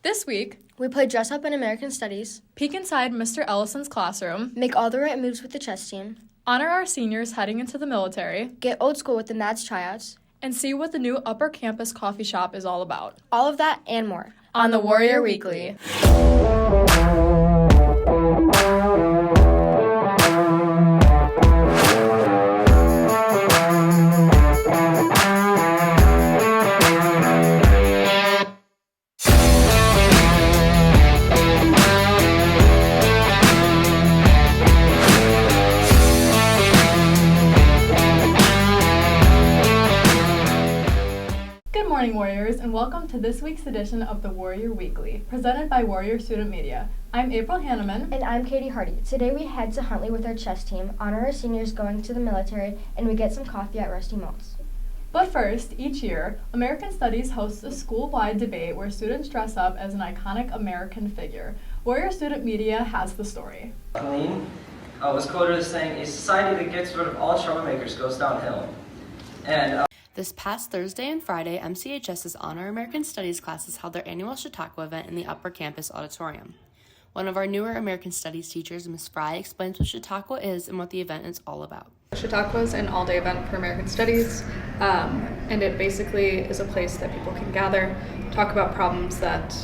This week, we play dress up in American Studies, peek inside Mr. Ellison's classroom, make all the right moves with the chess team, honor our seniors heading into the military, get old school with the Malts tryouts, and see what the new upper campus coffee shop is all about. All of that and more on the Warrior Weekly. Good morning, Warriors, and welcome to this week's edition of the Warrior Weekly, presented by Warrior Student Media. I'm April Hanneman. And I'm Katie Hardy. Today we head to Huntley with our chess team, honor our seniors going to the military, and we get some coffee at Rusty Malts. But first, each year, American Studies hosts a school-wide debate where students dress up as an iconic American figure. Warrior Student Media has the story. Colleen was quoted as saying, "A society that gets rid of all troublemakers goes downhill." And This past Thursday and Friday, MCHS's Honor American Studies classes held their annual Chautauqua event in the Upper Campus Auditorium. One of our newer American Studies teachers, Ms. Fry, explains what Chautauqua is and what the event is all about. Chautauqua is an all-day event for American Studies, and it basically is a place that people can gather, talk about problems that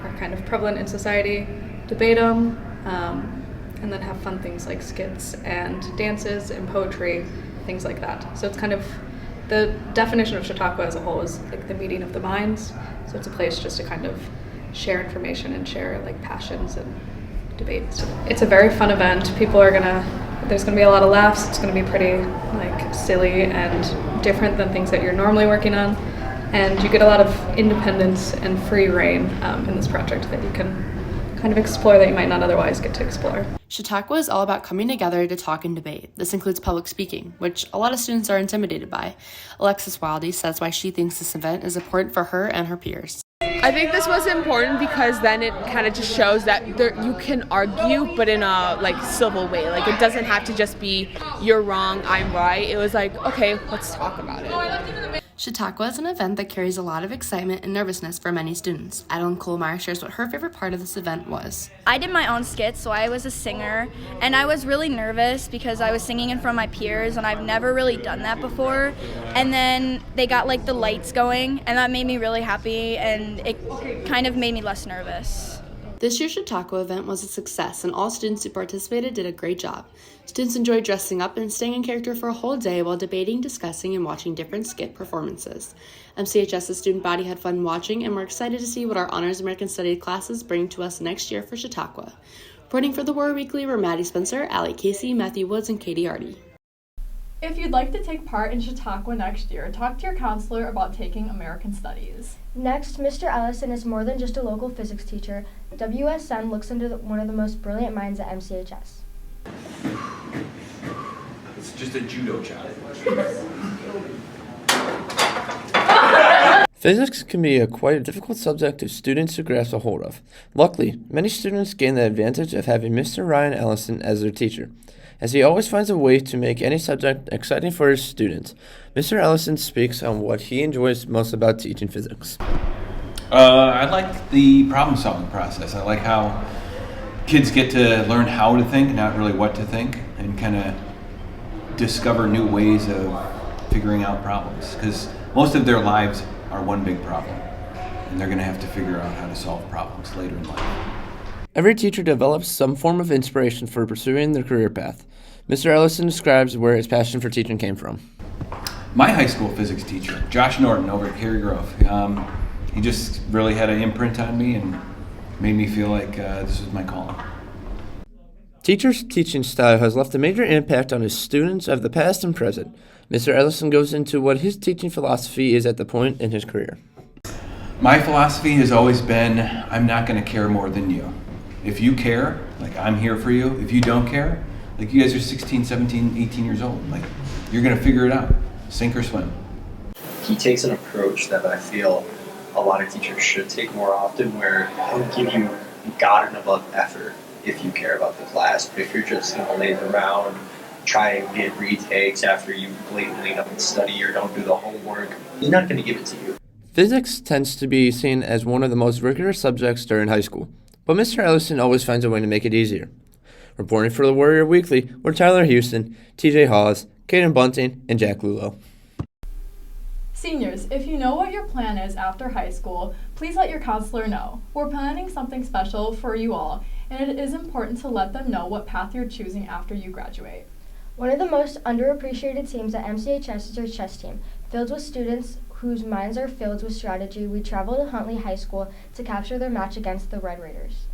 are kind of prevalent in society, debate them, and then have fun things like skits and dances and poetry, things like that. So it's kind of the definition of Chautauqua as a whole is like the meeting of the minds. So it's a place just to kind of share information and share like passions and debates. It's a very fun event. There's gonna be a lot of laughs. It's gonna be pretty like silly and different than things that you're normally working on. And you get a lot of independence and free reign in this project that you can kind of explore that you might not otherwise get to explore. Chautauqua is all about coming together to talk and debate. This includes public speaking, which a lot of students are intimidated by. Alexis Wildy says why she thinks this event is important for her and her peers. I think this was important because then it kind of just shows that you can argue, but in a civil way. It doesn't have to just be you're wrong, I'm right. It was like, okay, let's talk about it. Chautauqua is an event that carries a lot of excitement and nervousness for many students. Adeline Kohlmeyer shares what her favorite part of this event was. I did my own skit, so I was a singer, and I was really nervous because I was singing in front of my peers, and I've never really done that before. And then they got the lights going, and that made me really happy, and it kind of made me less nervous. This year's Chautauqua event was a success, and all students who participated did a great job. Students enjoyed dressing up and staying in character for a whole day while debating, discussing, and watching different skit performances. MCHS's student body had fun watching, and we're excited to see what our Honors American Studies classes bring to us next year for Chautauqua. Reporting for the Warrior Weekly were Maddie Spencer, Allie Casey, Matthew Woods, and Katie Hardy. If you'd like to take part in Chautauqua next year, talk to your counselor about taking American Studies. Next, Mr. Ellison is more than just a local physics teacher. WSM looks into one of the most brilliant minds at MCHS. It's just a judo job. Physics can be quite a difficult subject of students to grasp a hold of. Luckily, many students gain the advantage of having Mr. Ryan Ellison as their teacher, as he always finds a way to make any subject exciting for his students. Mr. Ellison speaks on what he enjoys most about teaching physics. I like the problem-solving process. I like how kids get to learn how to think, not really what to think, and kind of discover new ways of figuring out problems. Because most of their lives are one big problem, and they're going to have to figure out how to solve problems later in life. Every teacher develops some form of inspiration for pursuing their career path. Mr. Ellison describes where his passion for teaching came from. My high school physics teacher, Josh Norton, over at Cary Grove, he just really had an imprint on me and made me feel like this was my calling. Teacher's teaching style has left a major impact on his students of the past and present. Mr. Ellison goes into what his teaching philosophy is at the point in his career. My philosophy has always been, I'm not going to care more than you. If you care, I'm here for you. If you don't care, you guys are 16, 17, 18 years old. You're going to figure it out, sink or swim. He takes an approach that I feel a lot of teachers should take more often, where he'll give you God and above effort if you care about the class. But if you're just going to laze around, try and get retakes after you blatantly don't study or don't do the homework, he's not going to give it to you. Physics tends to be seen as one of the most rigorous subjects during high school, but Mr. Ellison always finds a way to make it easier. Reporting for the Warrior Weekly were Tyler Houston, TJ Hawes, Caden Bunting, and Jack Lulo. Seniors, if you know what your plan is after high school, please let your counselor know. We're planning something special for you all, and it is important to let them know what path you're choosing after you graduate. One of the most underappreciated teams at MCHS is our chess team. Filled with students whose minds are filled with strategy, we travel to Huntley High School to capture their match against the Red Raiders.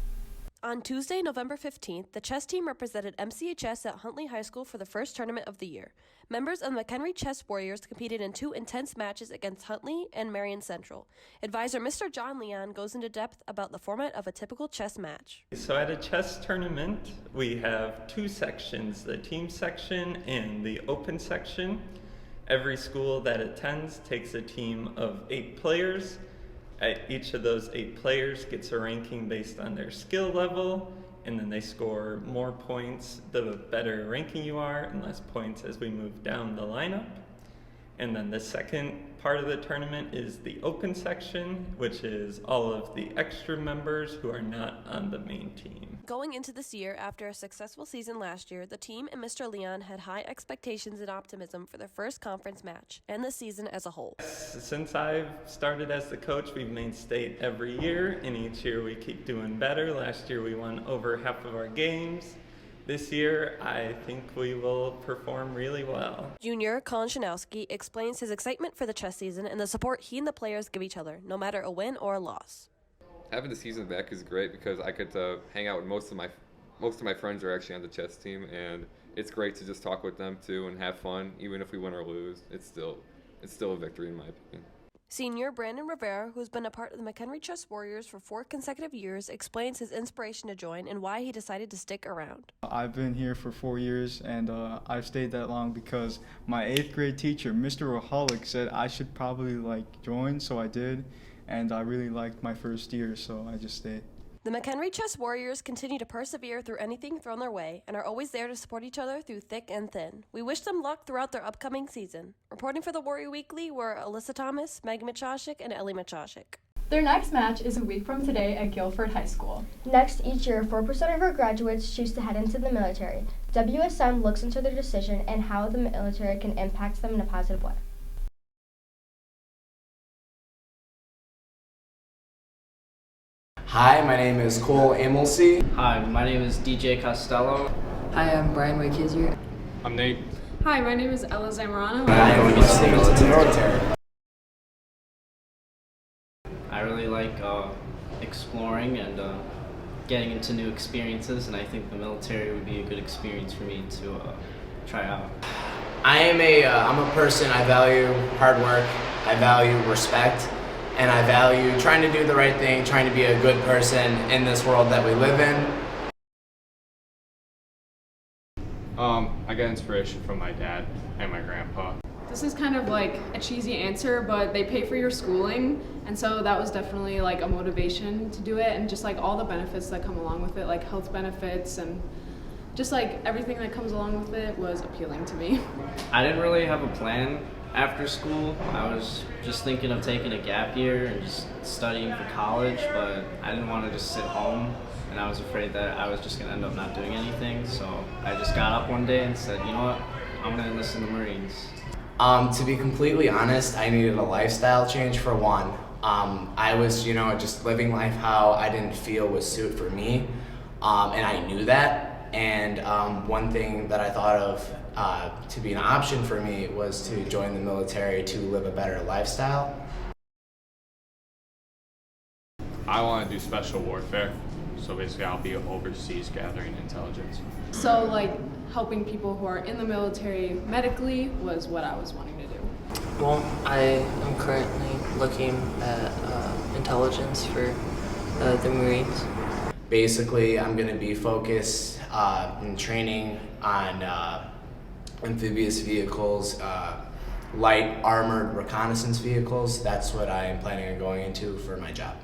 On Tuesday, November 15th, the chess team represented MCHS at Huntley High School for the first tournament of the year. Members of the McHenry Chess Warriors competed in 2 intense matches against Huntley and Marion Central. Advisor Mr. John Leon goes into depth about the format of a typical chess match. So at a chess tournament, we have 2 sections, the team section and the open section. Every school that attends takes a team of 8 players. Each of those 8 players gets a ranking based on their skill level, and then they score more points the better ranking you are, and less points as we move down the lineup. And then the second part of the tournament is the open section, which is all of the extra members who are not on the main team. Going into this year, after a successful season last year, the team and Mr. Leon had high expectations and optimism for their first conference match and the season as a whole. Since I've started as the coach, we've made state every year, and each year we keep doing better. Last year we won over half of our games. This year, I think we will perform really well. Junior Colin Shanowski explains his excitement for the chess season and the support he and the players give each other, no matter a win or a loss. Having the season back is great because I get to hang out with most of my friends are actually on the chess team, and it's great to just talk with them too and have fun. Even if we win or lose, it's still a victory in my opinion. Senior Brandon Rivera, who's been a part of the McHenry Chess Warriors for 4 consecutive years, explains his inspiration to join and why he decided to stick around. I've been here for 4 years, and I've stayed that long because my 8th grade teacher, Mr. Rahalik, said I should probably join, so I did, and I really liked my first year, so I just stayed. The McHenry Chess Warriors continue to persevere through anything thrown their way and are always there to support each other through thick and thin. We wish them luck throughout their upcoming season. Reporting for the Warrior Weekly were Alyssa Thomas, Meg Michashik, and Ellie Michashik. Their next match is a week from today at Guilford High School. Next, each year, 4% of our graduates choose to head into the military. WSM looks into their decision and how the military can impact them in a positive way. Hi, my name is Cole Amelsey. Hi, my name is DJ Costello. Hi, I'm Brian Wakehizer. I'm Nate. Hi, my name is Ella Zamorano. I am enlisting into the military. I really like exploring and getting into new experiences, and I think the military would be a good experience for me to try out. I'm a person, I value hard work, I value respect, and I value trying to do the right thing, trying to be a good person in this world that we live in. I got inspiration from my dad and my grandpa. This is kind of like a cheesy answer, but they pay for your schooling, and so that was definitely like a motivation to do it, and just like all the benefits that come along with it, like health benefits and just like everything that comes along with it was appealing to me. I didn't really have a plan after school. I was just thinking of taking a gap year and just studying for college, but I didn't want to just sit home, and I was afraid that I was just going to end up not doing anything, so I just got up one day and said, you know what, I'm going to enlist in the Marines. To be completely honest, I needed a lifestyle change for one. I was, just living life how I didn't feel was suit for me, and I knew that. And one thing that I thought of to be an option for me was to join the military to live a better lifestyle. I want to do special warfare, so basically I'll be overseas gathering intelligence. So like helping people who are in the military medically was what I was wanting to do. Well, I am currently looking at intelligence for the Marines. Basically, I'm going to be focused in training on amphibious vehicles, light armored reconnaissance vehicles. That's what I am planning on going into for my job.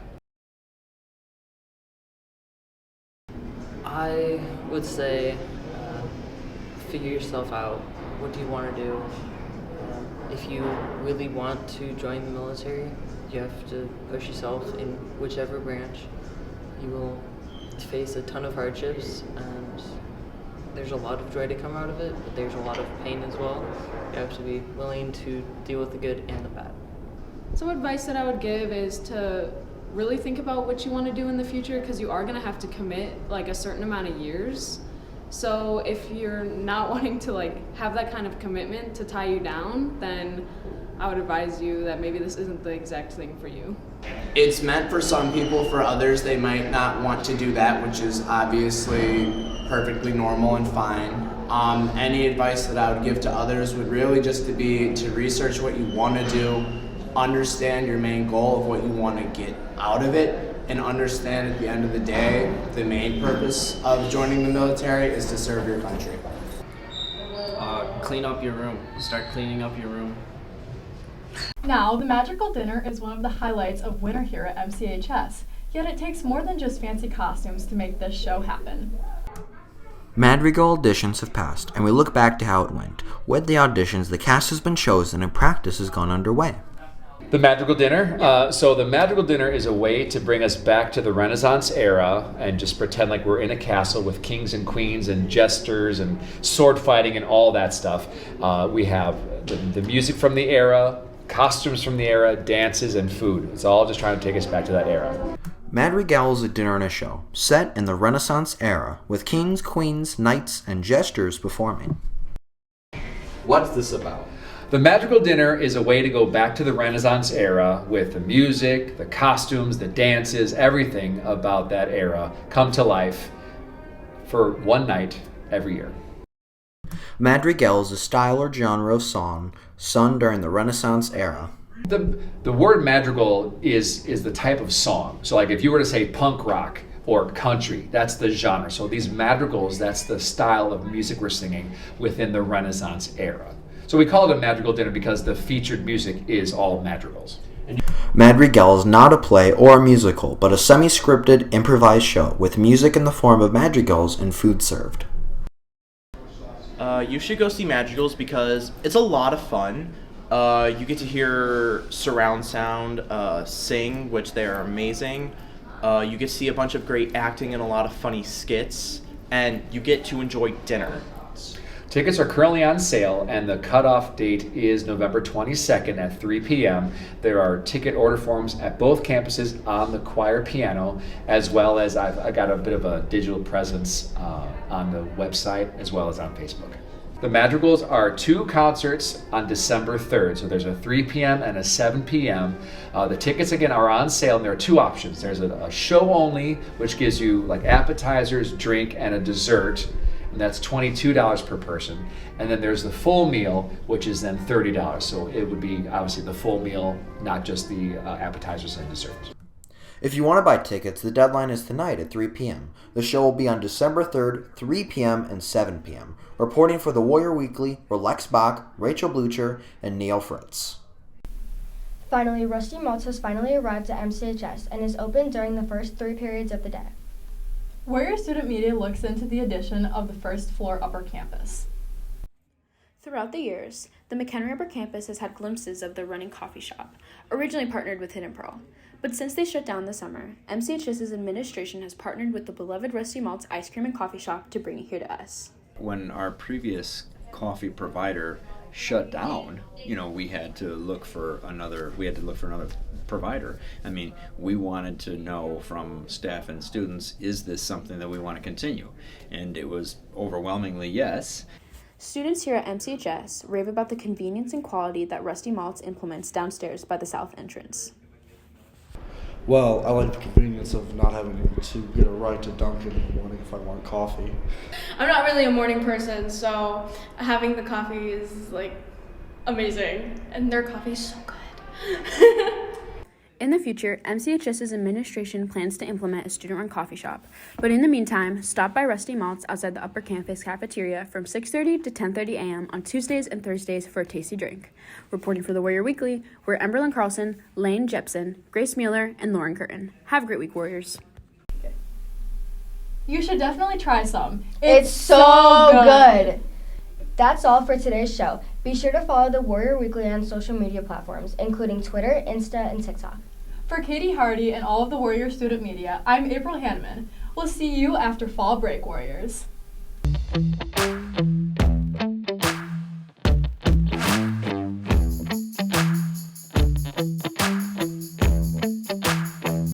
I would say figure yourself out. What do you want to do? If you really want to join the military, you have to push yourself in whichever branch. You will face a ton of hardships, and there's a lot of joy to come out of it, but there's a lot of pain as well. You have to be willing to deal with the good and the bad. Some advice that I would give is to really think about what you want to do in the future, because you are going to have to commit like a certain amount of years. So if you're not wanting to like have that kind of commitment to tie you down, then I would advise you that maybe this isn't the exact thing for you. It's meant for some people. For others, they might not want to do that, which is obviously perfectly normal and fine. Any advice that I would give to others would really just to be to research what you want to do, understand your main goal of what you want to get out of it, and understand at the end of the day, the main purpose of joining the military is to serve your country. Clean up your room. Start cleaning up your room. Now, the Magical Dinner is one of the highlights of winter here at MCHS, yet it takes more than just fancy costumes to make this show happen. Madrigal auditions have passed, and we look back to how it went. With the auditions, the cast has been chosen and practice has gone underway. The Madrigal Dinner. So the Madrigal Dinner is a way to bring us back to the Renaissance era and just pretend like we're in a castle with kings and queens and jesters and sword fighting and all that stuff. We have the music from the era, costumes from the era, dances, and food. It's all just trying to take us back to that era. Madrigal is a dinner and a show, set in the Renaissance era, with kings, queens, knights, and jesters performing. What's this about? The Madrigal Dinner is a way to go back to the Renaissance era with the music, the costumes, the dances, everything about that era come to life for one night every year. Madrigal is a style or genre of song sung during the Renaissance era. The word madrigal is the type of song. So like if you were to say punk rock or country, that's the genre. So these madrigals, that's the style of music we're singing within the Renaissance era. So we call it a Madrigal Dinner because the featured music is all madrigals. Madrigal is not a play or a musical, but a semi-scripted, improvised show with music in the form of madrigals and food served. You should go see Madrigals because it's a lot of fun. You get to hear surround sound sing, which they are amazing. You get to see a bunch of great acting and a lot of funny skits, and you get to enjoy dinner. Tickets are currently on sale, and the cutoff date is November 22nd at 3 p.m. There are ticket order forms at both campuses on the choir piano, as well as I got a bit of a digital presence on the website, as well as on Facebook. The Madrigals are 2 concerts on December 3rd, so there's a 3 p.m. and a 7 p.m. The tickets, again, are on sale, and there are 2 options. There's a show only, which gives you like appetizers, drink, and a dessert, and that's $22 per person. And then there's the full meal, which is then $30. So it would be obviously the full meal, not just the appetizers and desserts. If you want to buy tickets, the deadline is tonight at 3 p.m. The show will be on December 3rd, 3 p.m. and 7 p.m. Reporting for the Warrior Weekly were Lex Bach, Rachel Blucher, and Neil Fritz. Finally, Rusty Malts has finally arrived at MCHS and is open during the first 3 periods of the day. Warrior Student Media looks into the addition of the first floor upper campus. Throughout the years, the McHenry Upper Campus has had glimpses of the running coffee shop, originally partnered with Hidden Pearl. But since they shut down this summer, MCHS's administration has partnered with the beloved Rusty Malts ice cream and coffee shop to bring it here to us. When our previous coffee provider shut down, we had to look for another provider. I mean, we wanted to know from staff and students, is this something that we want to continue? And it was overwhelmingly yes. Students here at MCHS rave about the convenience and quality that Rusty Malts implements downstairs by the south entrance. Well, I like the convenience of not having to get a ride to Dunkin' in the morning if I want coffee. I'm not really a morning person, so having the coffee is amazing. And their coffee is so good. In the future, MCHS's administration plans to implement a student-run coffee shop. But in the meantime, stop by Rusty Malts outside the upper campus cafeteria from 6:30 to 10:30 a.m. on Tuesdays and Thursdays for a tasty drink. Reporting for the Warrior Weekly, we're Emberlyn Carlson, Lane Jepson, Grace Mueller, and Lauren Curtin. Have a great week, Warriors. You should definitely try some. It's so good. That's all for today's show. Be sure to follow the Warrior Weekly on social media platforms, including Twitter, Insta, and TikTok. For Katie Hardy and all of the Warrior student media, I'm April Hanneman. We'll see you after fall break, Warriors.